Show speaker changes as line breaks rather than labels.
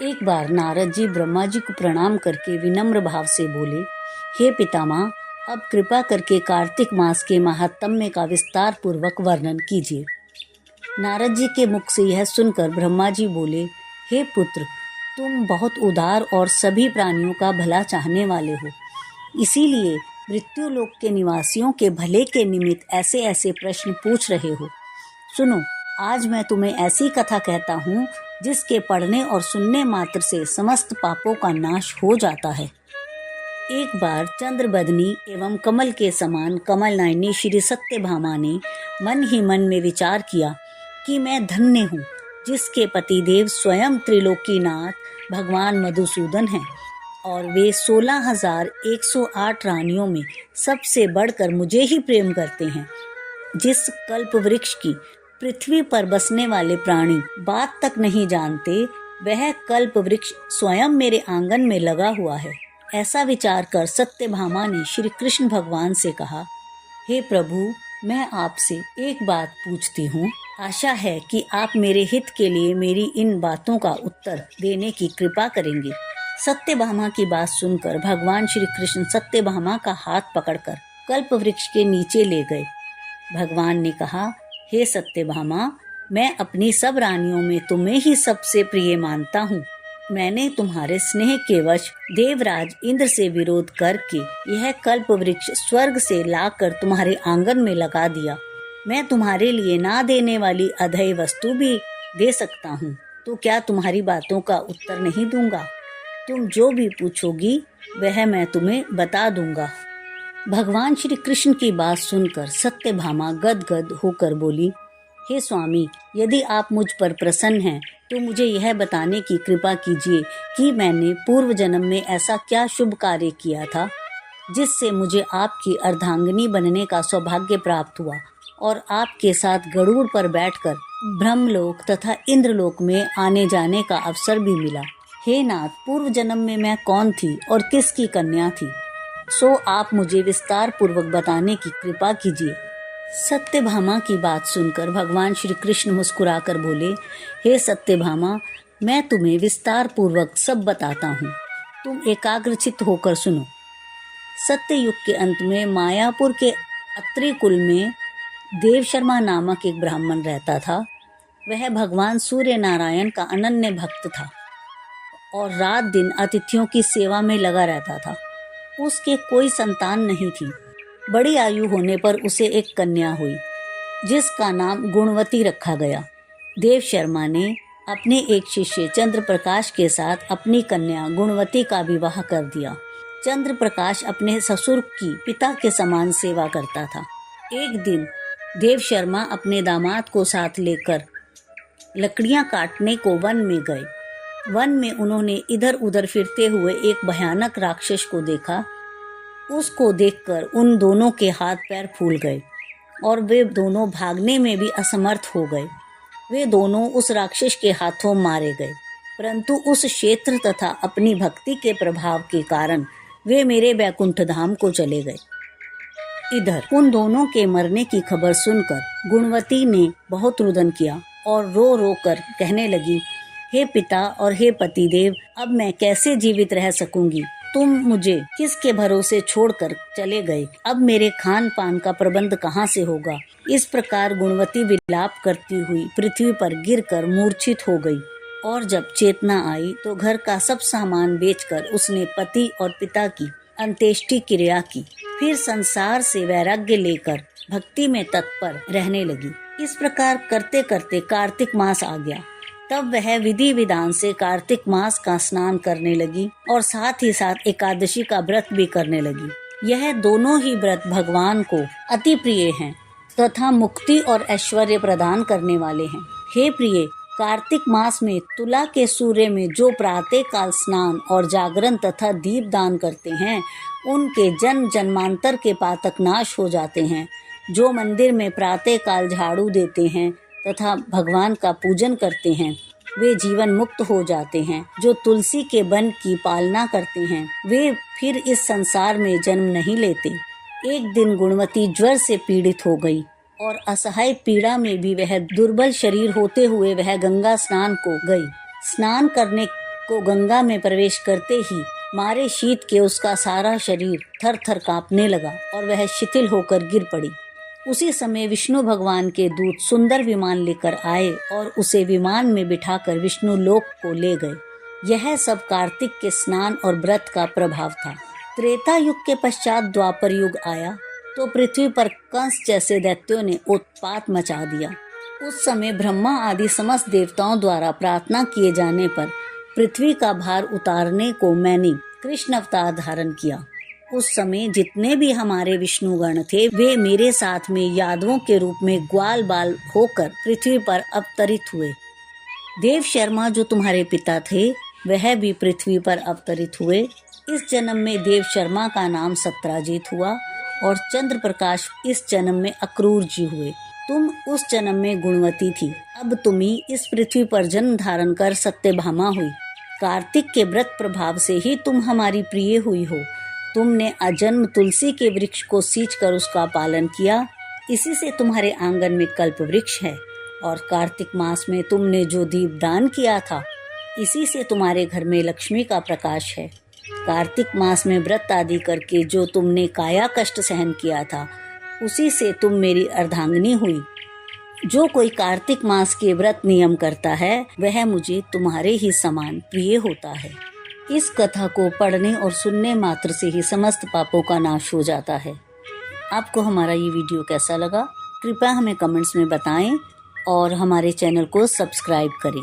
एक बार नारद जी ब्रह्मा जी को प्रणाम करके विनम्र भाव से बोले, हे पितामह, अब कृपा करके कार्तिक मास के महात्म्य का विस्तार पूर्वक वर्णन कीजिए। नारद जी के मुख से यह सुनकर ब्रह्मा जी बोले, हे पुत्र, तुम बहुत उदार और सभी प्राणियों का भला चाहने वाले हो, इसीलिए मृत्यु लोक के निवासियों के भले के निमित्त ऐसे ऐसे प्रश्न पूछ रहे हो। सुनो, आज मैं तुम्हें ऐसी कथा कहता हूँ जिसके पढ़ने और सुनने मात्र से समस्त पापों का नाश हो जाता है। एक बार चंद्रबदनी एवं कमल के समान कमल नयनी श्री सत्यभामा ने मन ही मन में विचार किया कि मैं धन्य हूँ जिसके पतिदेव स्वयं त्रिलोकीनाथ भगवान मधुसूदन हैं और वे 16,108 रानियों में सबसे बढ़कर मुझे ही प्रेम करते हैं। जिस कल्प वृक्ष की पृथ्वी पर बसने वाले प्राणी बात तक नहीं जानते, वह कल्प वृक्ष स्वयं मेरे आंगन में लगा हुआ है। ऐसा विचार कर सत्यभामा ने श्री कृष्ण भगवान से कहा, हे प्रभु, मैं आपसे एक बात पूछती हूँ। आशा है कि आप मेरे हित के लिए मेरी इन बातों का उत्तर देने की कृपा करेंगे। सत्यभामा की बात सुनकर भगवान श्री कृष्ण सत्यभामा का हाथ पकड़कर कल्प वृक्ष के नीचे ले गए। भगवान ने कहा, हे सत्यभामा, मैं अपनी सब रानियों में तुम्हें ही सबसे प्रिय मानता हूँ। मैंने तुम्हारे स्नेह के वश देवराज इंद्र से विरोध करके यह कल्प वृक्ष स्वर्ग से लाकर तुम्हारे आंगन में लगा दिया। मैं तुम्हारे लिए ना देने वाली अधेय वस्तु भी दे सकता हूँ, तो क्या तुम्हारी बातों का उत्तर नहीं दूंगा? तुम जो भी पूछोगी वह मैं तुम्हें बता दूंगा। भगवान श्री कृष्ण की बात सुनकर सत्यभामा गदगद होकर बोली, हे स्वामी, यदि आप मुझ पर प्रसन्न हैं तो मुझे यह बताने की कृपा कीजिए कि मैंने पूर्व जन्म में ऐसा क्या शुभ कार्य किया था जिससे मुझे आपकी अर्धांगिनी बनने का सौभाग्य प्राप्त हुआ और आपके साथ गरुड़ पर बैठकर ब्रह्मलोक तथा इंद्रलोक में आने जाने का अवसर भी मिला। हे नाथ, पूर्व जन्म में मैं कौन थी और किसकी कन्या थी, सो आप मुझे विस्तार पूर्वक बताने की कृपा कीजिए। सत्यभामा की बात सुनकर भगवान श्री कृष्ण मुस्कुराकर बोले, हे सत्यभामा, मैं तुम्हें विस्तार पूर्वक सब बताता हूँ, तुम एकाग्रचित्त होकर सुनो। सत्ययुग के अंत में मायापुर के अत्रि कुल में देवशर्मा नामक एक ब्राह्मण रहता था। वह भगवान सूर्य नारायण का अनन्य भक्त था और रात दिन अतिथियों की सेवा में लगा रहता था। उसके कोई संतान नहीं थी। बड़ी आयु होने पर उसे एक कन्या हुई जिसका नाम गुणवती रखा गया। देव शर्मा ने अपने एक शिष्य चंद्र प्रकाश के साथ अपनी कन्या गुणवती का विवाह कर दिया। चंद्र प्रकाश अपने ससुर की पिता के समान सेवा करता था। एक दिन देव शर्मा अपने दामाद को साथ लेकर लकड़ियां काटने को वन में गए। वन में उन्होंने इधर उधर फिरते हुए एक भयानक राक्षस को देखा। उसको देखकर उन दोनों के हाथ पैर फूल गए और वे दोनों भागने में भी असमर्थ हो गए। वे दोनों उस राक्षस के हाथों मारे गए, परंतु उस क्षेत्र तथा अपनी भक्ति के प्रभाव के कारण वे मेरे वैकुंठ धाम को चले गए। इधर उन दोनों के मरने की खबर सुनकर गुणवती ने बहुत रुदन किया और रो रो कर कहने लगी, हे पिता और हे पतिदेव, अब मैं कैसे जीवित रह सकूंगी? तुम मुझे किसके भरोसे छोड़कर चले गए? अब मेरे खान पान का प्रबंध कहाँ से होगा? इस प्रकार गुणवती विलाप करती हुई पृथ्वी पर गिरकर मूर्छित हो गई और जब चेतना आई तो घर का सब सामान बेचकर उसने पति और पिता की अंत्येष्टि क्रिया की। फिर संसार से वैराग्य लेकर भक्ति में तत्पर रहने लगी। इस प्रकार करते करते कार्तिक मास आ गया। तब वह विधि विधान से कार्तिक मास का स्नान करने लगी और साथ ही साथ एकादशी का व्रत भी करने लगी। यह दोनों ही व्रत भगवान को अति प्रिय हैं तथा मुक्ति और ऐश्वर्य प्रदान करने वाले हैं। हे प्रिय, कार्तिक मास में तुला के सूर्य में जो प्रातः काल स्नान और जागरण तथा दीप दान करते हैं, उनके जन्म जन्मांतर के पातक नाश हो जाते हैं। जो मंदिर में प्रातः काल झाड़ू देते हैं तथा भगवान का पूजन करते हैं, वे जीवन मुक्त हो जाते हैं। जो तुलसी के वन की पालना करते हैं, वे फिर इस संसार में जन्म नहीं लेते। एक दिन गुणवती ज्वर से पीड़ित हो गई और असहाय पीड़ा में भी वह दुर्बल शरीर होते हुए वह गंगा स्नान को गई। स्नान करने को गंगा में प्रवेश करते ही मारे शीत के उसका सारा शरीर थर थर कांपने लगा और वह शिथिल होकर गिर पड़ी। उसी समय विष्णु भगवान के दूत सुंदर विमान लेकर आए और उसे विमान में बिठाकर विष्णु लोक को ले गए। यह सब कार्तिक के स्नान और व्रत का प्रभाव था। त्रेता युग के पश्चात द्वापर युग आया तो पृथ्वी पर कंस जैसे दैत्यों ने उत्पात मचा दिया। उस समय ब्रह्मा आदि समस्त देवताओं द्वारा प्रार्थना किए जाने पर पृथ्वी का भार उतारने को मैंने कृष्ण अवतार धारण किया। उस समय जितने भी हमारे विष्णुगण थे वे मेरे साथ में यादवों के रूप में ग्वाल बाल होकर पृथ्वी पर अवतरित हुए। देव शर्मा जो तुम्हारे पिता थे वह भी पृथ्वी पर अवतरित हुए। इस जन्म में देव शर्मा का नाम सत्राजीत हुआ और चंद्र प्रकाश इस जन्म में अक्रूर जी हुए। तुम उस जन्म में गुणवती थी। अब तुम ही इस पृथ्वी पर जन्म धारण कर सत्यभामा हुई। कार्तिक के व्रत प्रभाव से ही तुम हमारी प्रिय हुई हो। तुमने अजन्म तुलसी के वृक्ष को सींचकर उसका पालन किया। इसी से तुम्हारे आंगन में कल्प वृक्ष है और कार्तिक मास में तुमने जो दीप दान किया था इसी से तुम्हारे घर में लक्ष्मी का प्रकाश है। कार्तिक मास में व्रत आदि करके जो तुमने काया कष्ट सहन किया था उसी से तुम मेरी अर्धांगिनी हुई। जो कोई कार्तिक मास के व्रत नियम करता है वह मुझे तुम्हारे ही समान प्रिय होता है। इस कथा को पढ़ने और सुनने मात्र से ही समस्त पापों का नाश हो जाता है। आपको हमारा ये वीडियो कैसा लगा कृपया हमें कमेंट्स में बताएं और हमारे चैनल को सब्सक्राइब करें।